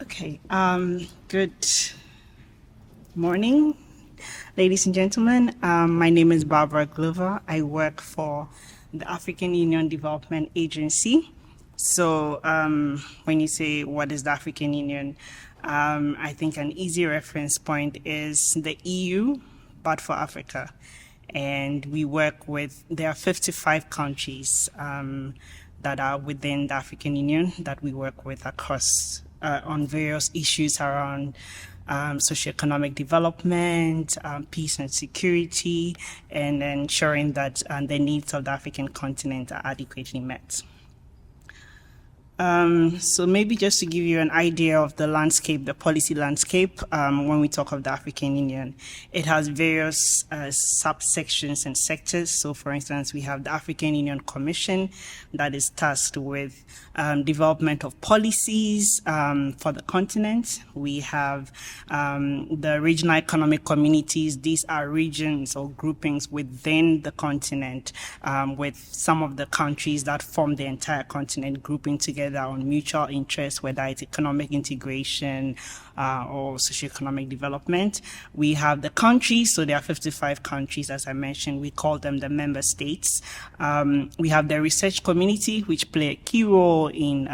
Okay. Good morning, ladies and gentlemen. My name is Barbara Glover. I work for the African Union Development Agency. So when you say what is the African Union, I think an easy reference point is the EU, but for Africa. And we work with, there are 55 countries that are within the African Union that we work with across on various issues around socioeconomic development, peace and security, and ensuring that the needs of the African continent are adequately met. So maybe just to give you an idea of the landscape, the policy landscape, when we talk of the African Union, it has various subsections and sectors. So for instance, we have the African Union Commission that is tasked with development of policies for the continent. We have the regional economic communities. These are regions or groupings within the continent with some of the countries that form the entire continent grouping together on mutual interests, whether it's economic integration or socioeconomic development. We have the countries, so there are 55 countries, as I mentioned. We call them the member states. We have the research community, which play a key role in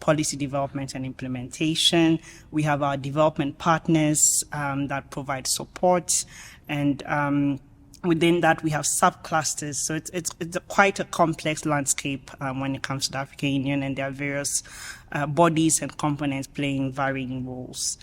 policy development and implementation. We have our development partners that provide support, and within that, we have subclusters. So it's quite a complex landscape when it comes to the African Union, and there are various bodies and components playing varying roles.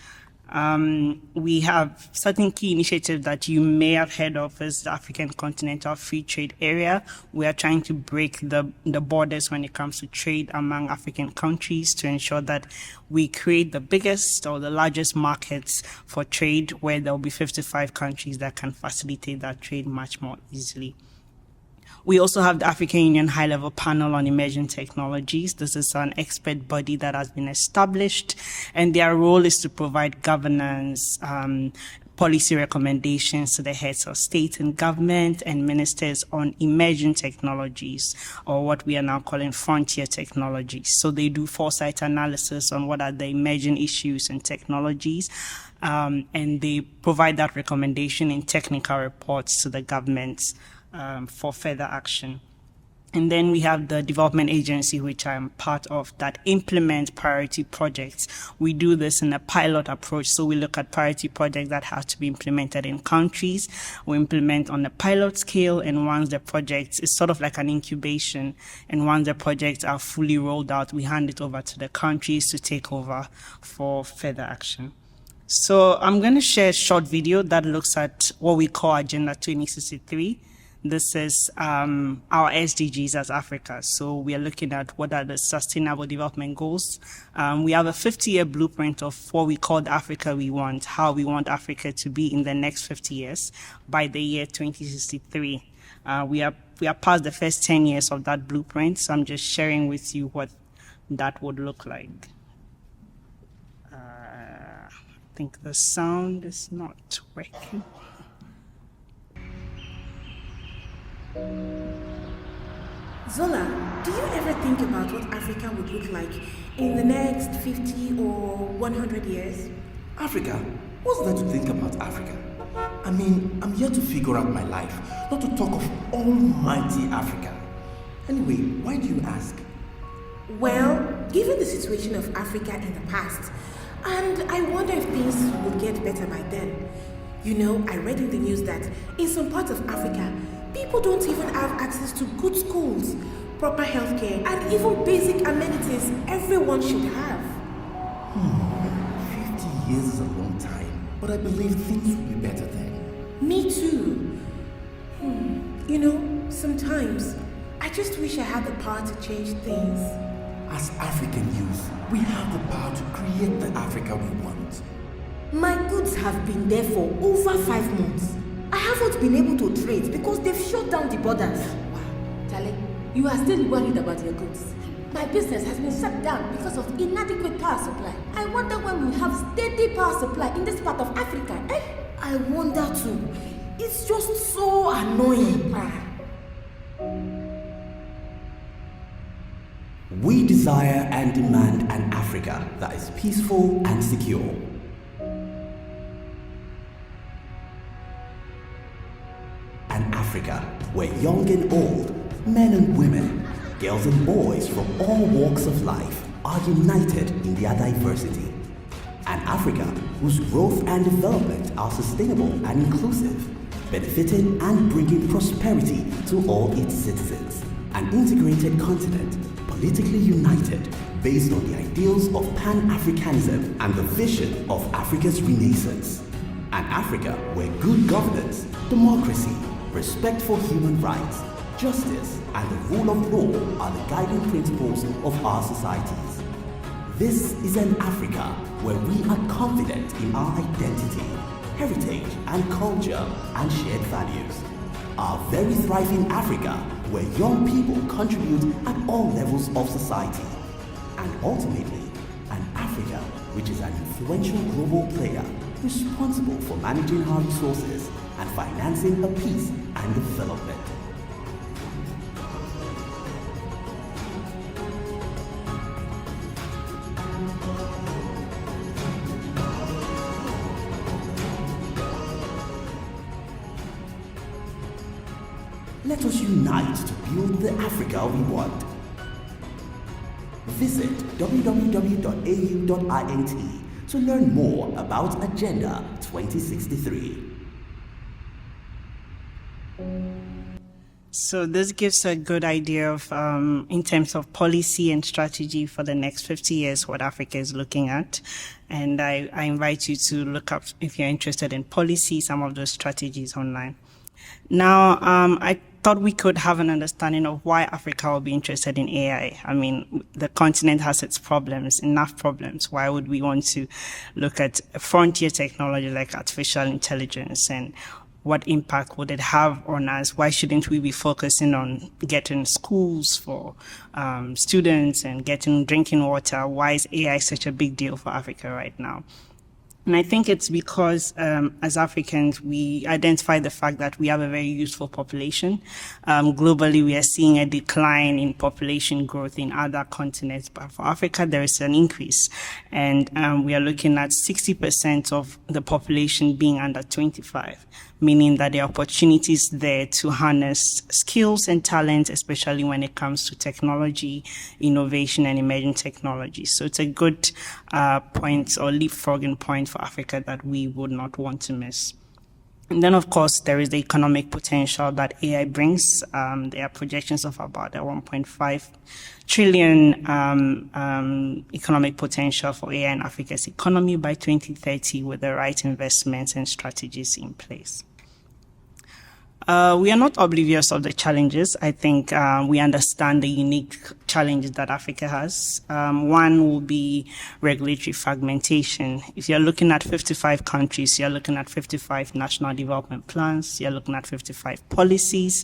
We have certain key initiatives that you may have heard of as the African Continental Free Trade Area. We are trying to break the borders when it comes to trade among African countries to ensure that we create the biggest or the largest markets for trade, where there will be 55 countries that can facilitate that trade much more easily. We also have the African Union High-Level Panel on Emerging Technologies. This is an expert body that has been established, and their role is to provide governance, policy recommendations to the heads of state and government and ministers on emerging technologies, or what we are now calling frontier technologies. So they do foresight analysis on what are the emerging issues and technologies, and they provide that recommendation in technical reports to the governments for further action. And then we have the Development Agency, which I'm part of, that implements priority projects. We do this in a pilot approach. So we look at priority projects that have to be implemented in countries. We implement on a pilot scale, and once the project is sort of like an incubation, and once the projects are fully rolled out, we hand it over to the countries to take over for further action. So I'm going to share a short video that looks at what we call Agenda 2063. This is our SDGs as Africa. So we are looking at what are the Sustainable Development Goals. We have a 50-year blueprint of what we call the Africa we want, how we want Africa to be in the next 50 years by the year 2063. We are past the first 10 years of that blueprint, so I'm just sharing with you what that would look like. I think the sound is not working. Zola, do you ever think about what Africa would look like in the next 50 or 100 years? Africa? What's there to think about Africa? I mean, I'm here to figure out my life, not to talk of almighty Africa. Anyway, why do you ask? Well, given the situation of Africa in the past, and I wonder if things would get better by then. You know, I read in the news that in some parts of Africa, people don't even have access to good schools, proper healthcare, and even basic amenities everyone should have. 50 years is a long time, but I believe things will be better then. Me too. You know, sometimes I just wish I had the power to change things. As African youth, we have the power to create the Africa we want. My goods have been there for over 5 months. I haven't been able to trade because they've shut down the borders. Wow, Charlie, you are still worried about your goods. My business has been shut down because of inadequate power supply. I wonder when we'll have steady power supply in this part of Africa, eh? I wonder too. It's just so annoying. We desire and demand an Africa that is peaceful and secure. An Africa where young and old, men and women, girls and boys from all walks of life are united in their diversity. An Africa whose growth and development are sustainable and inclusive, benefiting and bringing prosperity to all its citizens. An integrated continent, politically united, based on the ideals of Pan-Africanism and the vision of Africa's Renaissance. An Africa where good governance, democracy, respect for human rights, justice, and the rule of law are the guiding principles of our societies. This is an Africa where we are confident in our identity, heritage, and culture, and shared values. A very thriving Africa where young people contribute at all levels of society. And ultimately, an Africa which is an influential global player responsible for managing our resources and financing her peace and development. Let us unite to build the Africa we want. Visit www.au.int to learn more about Agenda 2063. So this gives a good idea of, in terms of policy and strategy for the next 50 years, what Africa is looking at. And I invite you to look up, if you're interested in policy, some of those strategies online. Now, I thought we could have an understanding of why Africa will be interested in AI. I mean, the continent has its problems, enough problems. Why would we want to look at frontier technology like artificial intelligence, and what impact would it have on us? Why shouldn't we be focusing on getting schools for students and getting drinking water? Why is AI such a big deal for Africa right now? And I think it's because as Africans, we identify the fact that we have a very youthful population. Globally, we are seeing a decline in population growth in other continents, but for Africa, there is an increase. And we are looking at 60% of the population being under 25, meaning that there are opportunities there to harness skills and talent, especially when it comes to technology, innovation, and emerging technology. So it's a good point or leapfrogging point for Africa that we would not want to miss. And then, of course, there is the economic potential that AI brings. There are projections of about a 1.5 trillion economic potential for AI in Africa's economy by 2030 with the right investments and strategies in place. We are not oblivious of the challenges. I think we understand the unique challenges that Africa has. One will be regulatory fragmentation. If you're looking at 55 countries, you're looking at 55 national development plans, you're looking at 55 policies,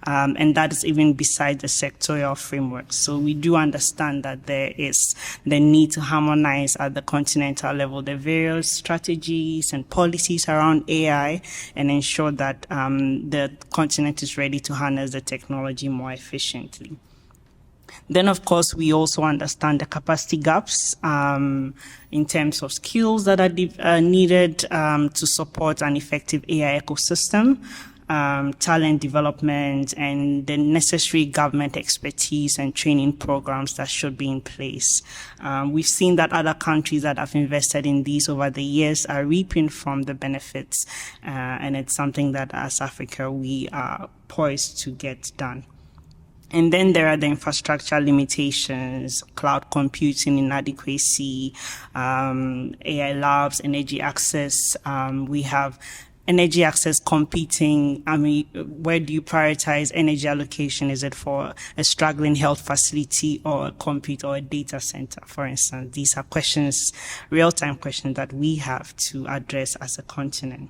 and that is even beside the sectorial framework. So we do understand that there is the need to harmonize at the continental level the various strategies and policies around AI and ensure that the continent is ready to harness the technology more efficiently. Then, of course, we also understand the capacity gaps in terms of skills that are needed to support an effective AI ecosystem, talent development, and the necessary government expertise and training programs that should be in place. We've seen that other countries that have invested in these over the years are reaping from the benefits, and it's something that as Africa we are poised to get done. And then there are the infrastructure limitations, cloud computing inadequacy, AI labs, energy access. We have energy access competing. I mean, where do you prioritize energy allocation? Is it for a struggling health facility or a compute or a data center, for instance? These are questions, real-time questions that we have to address as a continent.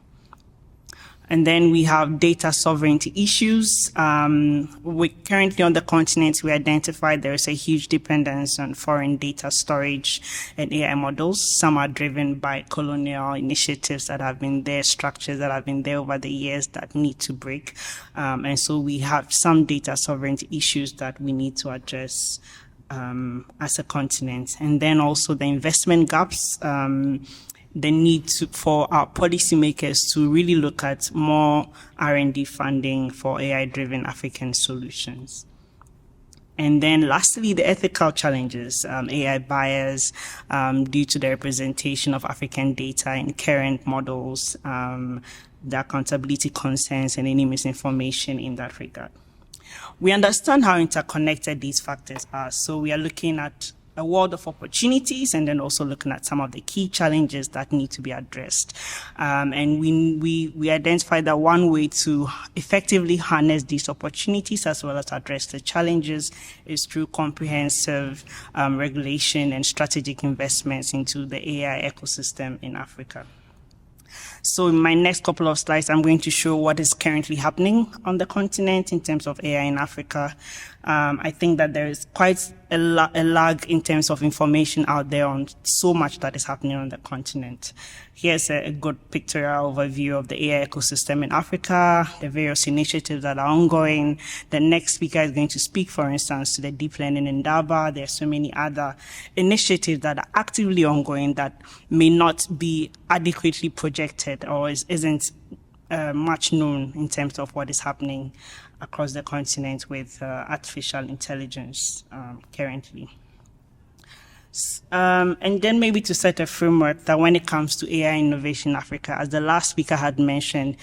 And then we have data sovereignty issues. Currently on the continent, we identified there is a huge dependence on foreign data storage and AI models. Some are driven by colonial initiatives that have been there, structures that have been there over the years that need to break. And so we have some data sovereignty issues that we need to address as a continent. And then also the investment gaps, the need for our policymakers to really look at more R&D funding for AI-driven African solutions. And then lastly, the ethical challenges, AI bias due to the representation of African data in current models, the accountability concerns, and any misinformation in that regard. We understand how interconnected these factors are, so we are looking at a world of opportunities and then also looking at some of the key challenges that need to be addressed. And we identified that one way to effectively harness these opportunities as well as address the challenges is through comprehensive regulation and strategic investments into the AI ecosystem in Africa. So in my next couple of slides, I'm going to show what is currently happening on the continent in terms of AI in Africa. I think that there is quite a lag in terms of information out there on so much that is happening on the continent. Here's a good pictorial overview of the AI ecosystem in Africa, the various initiatives that are ongoing. The next speaker is going to speak, for instance, to the deep learning in Daba. There are so many other initiatives that are actively ongoing that may not be adequately projected or isn't much known in terms of what is happening across the continent with artificial intelligence currently. And then maybe to set a framework that when it comes to AI innovation in Africa, as the last speaker had mentioned,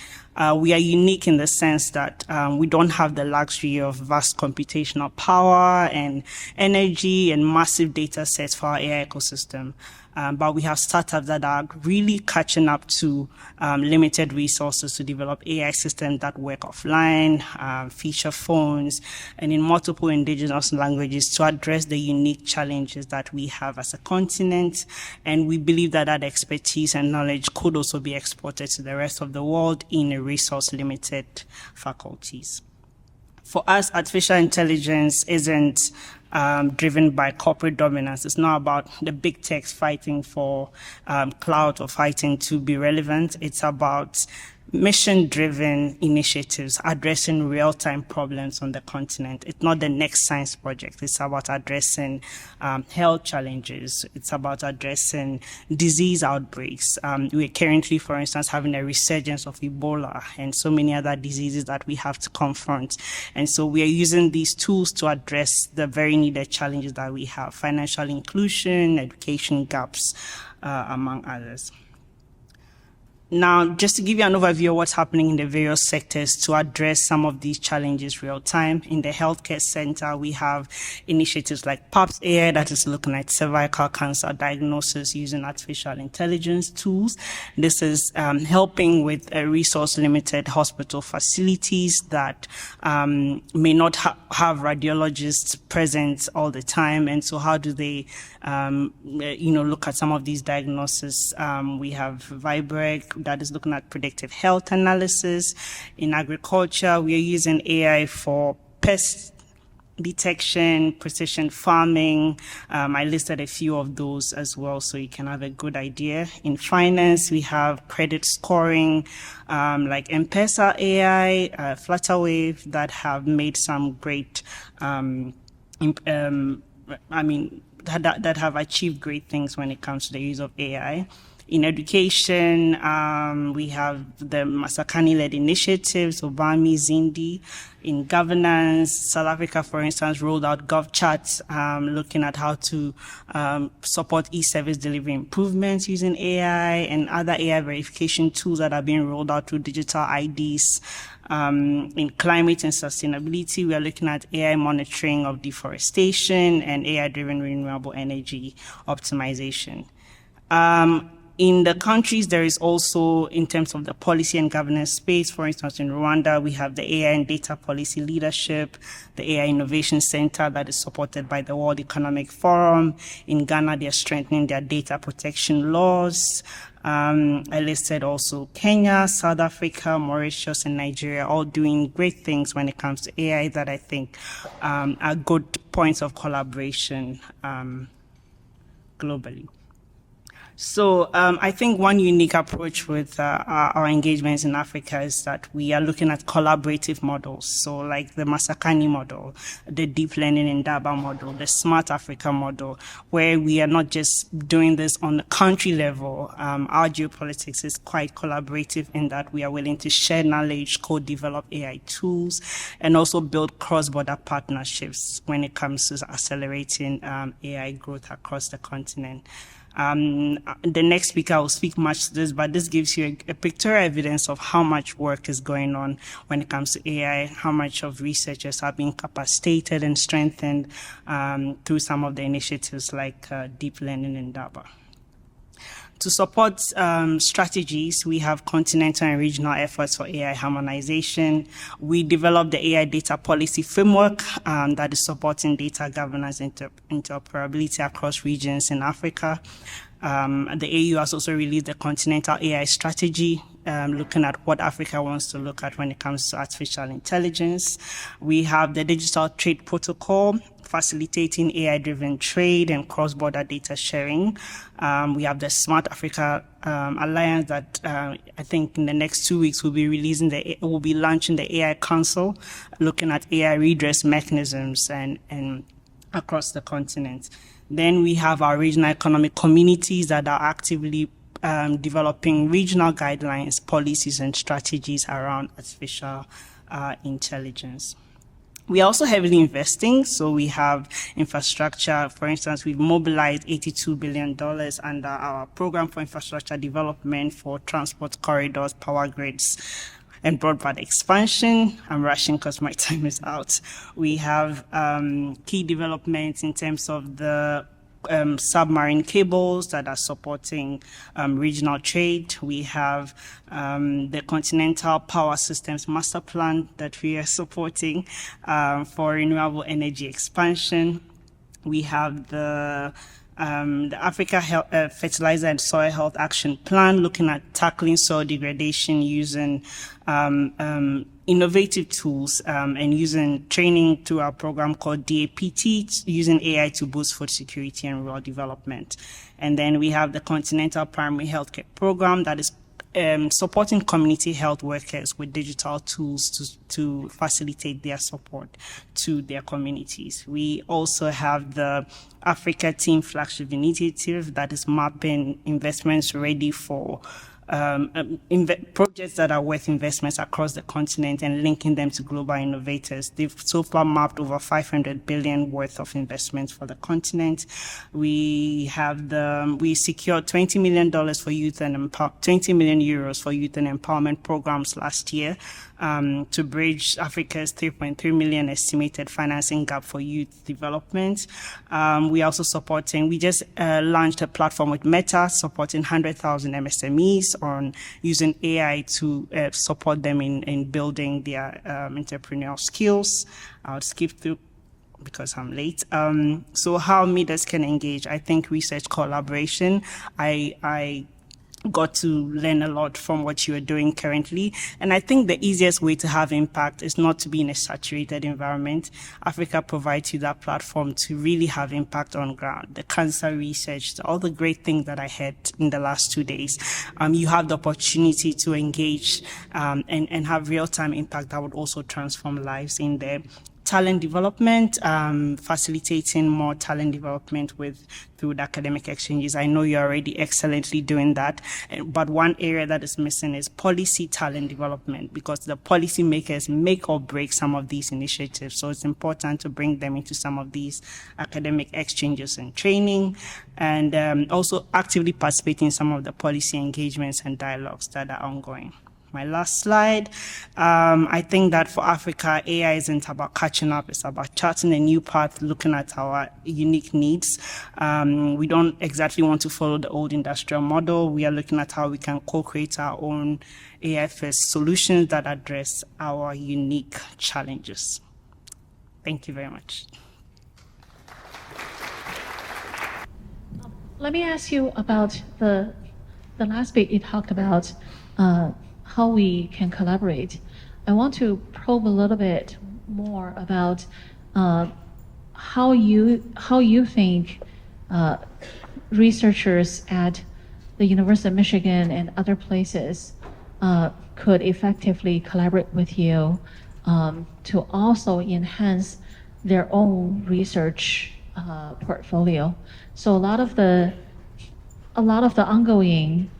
we are unique in the sense that we don't have the luxury of vast computational power and energy and massive data sets for our AI ecosystem. But we have startups that are really catching up to limited resources to develop AI systems that work offline, feature phones, and in multiple indigenous languages to address the unique challenges that we have as a continent. And we believe that that expertise and knowledge could also be exported to the rest of the world in a resource-limited faculties. For us, artificial intelligence isn't driven by corporate dominance. It's not about the big techs fighting for clout or fighting to be relevant. It's about mission-driven initiatives addressing real-time problems on the continent. It's not the next science project. It's about addressing health challenges. It's about addressing disease outbreaks. We're currently, for instance, having a resurgence of Ebola and so many other diseases that we have to confront. And so we are using these tools to address the very needed challenges that we have: financial inclusion, education gaps, among others. Now, just to give you an overview of what's happening in the various sectors to address some of these challenges real time, in the healthcare center, we have initiatives like PAPS AI that is looking at cervical cancer diagnosis using artificial intelligence tools. This is helping with resource-limited hospital facilities that may not have radiologists present all the time. And so how do they look at some of these diagnoses? We have Vibreg that is looking at predictive health analysis. In agriculture, we are using AI for pest detection, precision farming. I listed a few of those as well, so you can have a good idea. In finance, we have credit scoring, like M-Pesa AI, Flutterwave, that have made some great, that have achieved great things when it comes to the use of AI. In education, we have the Masakani-led initiatives, Obami, Zindi. In governance, South Africa, for instance, rolled out GovChat, looking at how to support e-service delivery improvements using AI and other AI verification tools that are being rolled out through digital IDs. In climate and sustainability, we are looking at AI monitoring of deforestation and AI-driven renewable energy optimization. In the countries, there is also, in terms of the policy and governance space, for instance, in Rwanda, we have the AI and Data Policy Leadership, the AI Innovation Center that is supported by the World Economic Forum. In Ghana, they are strengthening their data protection laws. I listed also Kenya, South Africa, Mauritius, and Nigeria, all doing great things when it comes to AI that I think are good points of collaboration globally. So I think one unique approach with our engagements in Africa is that we are looking at collaborative models. So like the Masakani model, the deep learning in Daba model, the Smart Africa model, where we are not just doing this on the country level. Our geopolitics is quite collaborative in that we are willing to share knowledge, co-develop AI tools, and also build cross-border partnerships when it comes to accelerating AI growth across the continent. The next speaker will speak much to this, but this gives you a pictorial evidence of how much work is going on when it comes to AI, how much of researchers are being capacitated and strengthened through some of the initiatives like deep learning in Daba. To support strategies, we have continental and regional efforts for AI harmonization. We developed the AI data policy framework that is supporting data governance and interoperability across regions in Africa. The AU has also released the Continental AI Strategy, looking at what Africa wants to look at when it comes to artificial intelligence. We have the Digital Trade Protocol, facilitating AI-driven trade and cross-border data sharing. We have the Smart Africa Alliance that I think in the next 2 weeks we'll be launching the AI Council, looking at AI redress mechanisms and across the continent. Then we have our regional economic communities that are actively developing regional guidelines, policies, and strategies around artificial intelligence. We are also heavily investing. So we have infrastructure. For instance, we've mobilized $82 billion under our program for infrastructure development for transport corridors, power grids, and broadband expansion. I'm rushing because my time is out. We have key developments in terms of the submarine cables that are supporting regional trade. We have the Continental Power Systems Master Plan that we are supporting for renewable energy expansion. We have the Africa Fertilizer and Soil Health Action Plan, looking at tackling soil degradation using innovative tools and using training through our program called DAPT, using AI to boost food security and rural development. And then we have the Continental Primary Healthcare Program that is supporting community health workers with digital tools to facilitate their support to their communities. We also have the Africa Team Flagship Initiative that is mapping investments ready for projects that are worth investments across the continent and linking them to global innovators. They've so far mapped over 500 billion worth of investments for the continent. We secured $20 million for youth and 20 million euros for youth and empowerment programs last year to bridge Africa's 3.3 million estimated financing gap for youth development. We are also we just launched a platform with Meta supporting 100,000 MSMEs on using AI to support them in building their entrepreneurial skills. I'll skip through because I'm late. So how leaders can engage? I think research collaboration. I got to learn a lot from what you are doing currently. And I think the easiest way to have impact is not to be in a saturated environment. Africa provides you that platform to really have impact on ground. The cancer research, all the great things that I had in the last 2 days. You have the opportunity to engage and have real-time impact that would also transform lives in there. Talent development, facilitating more talent development through the academic exchanges. I know you're already excellently doing that, but one area that is missing is policy talent development, because the policymakers make or break some of these initiatives. So it's important to bring them into some of these academic exchanges and training, and also actively participate in some of the policy engagements and dialogues that are ongoing. My last slide. I think that for Africa, AI isn't about catching up. It's about charting a new path, looking at our unique needs. We don't exactly want to follow the old industrial model. We are looking at how we can co-create our own AI-first solutions that address our unique challenges. Thank you very much. Let me ask you about the last bit you talked about, how we can collaborate. I want to probe a little bit more about how you think researchers at the University of Michigan and other places could effectively collaborate with you to also enhance their own research portfolio. So a lot of the ongoing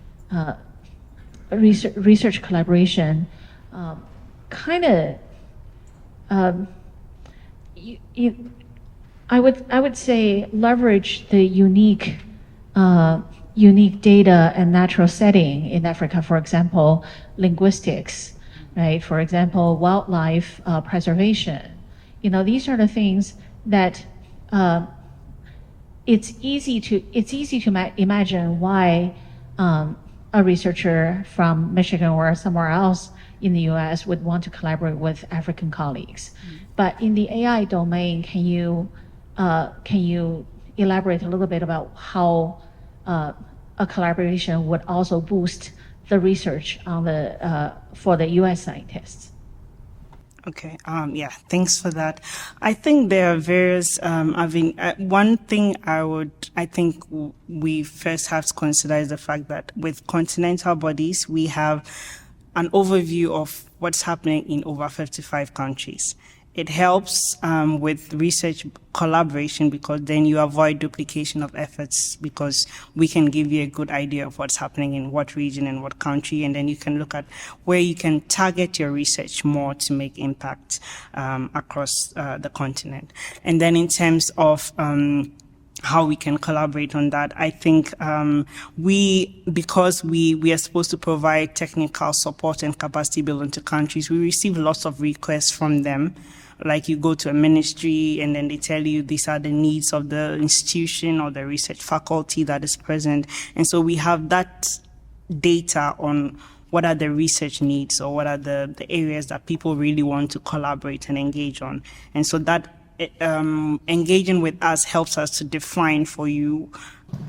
research collaboration kind of I would say leverage the unique data and natural setting in Africa. For example, linguistics, right? For example, wildlife preservation. These are the things that it's easy to imagine why a researcher from Michigan or somewhere else in the U.S. would want to collaborate with African colleagues. But in the AI domain, can you elaborate a little bit about how a collaboration would also boost the research on for the U.S. scientists? Okay. Yeah. Thanks for that. I think there are various. One thing I think we first have to consider is the fact that with continental bodies, we have an overview of what's happening in over 55 countries. It helps with research collaboration because then you avoid duplication of efforts because we can give you a good idea of what's happening in what region and what country, and then you can look at where you can target your research more to make impact across the continent. And then in terms of how we can collaborate on that. I think because we are supposed to provide technical support and capacity building to countries, we receive lots of requests from them. Like you go to a ministry and then they tell you these are the needs of the institution or the research faculty that is present. And so we have that data on what are the research needs or what are the areas that people really want to collaborate and engage on. And so that engaging with us helps us to define for you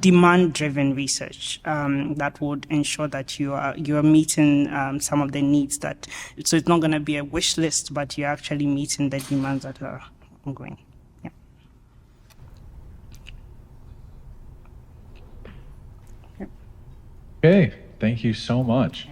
demand-driven research that would ensure that you are meeting some of the needs that. So it's not going to be a wish list, but you're actually meeting the demands that are ongoing. Yeah. Okay. Thank you so much.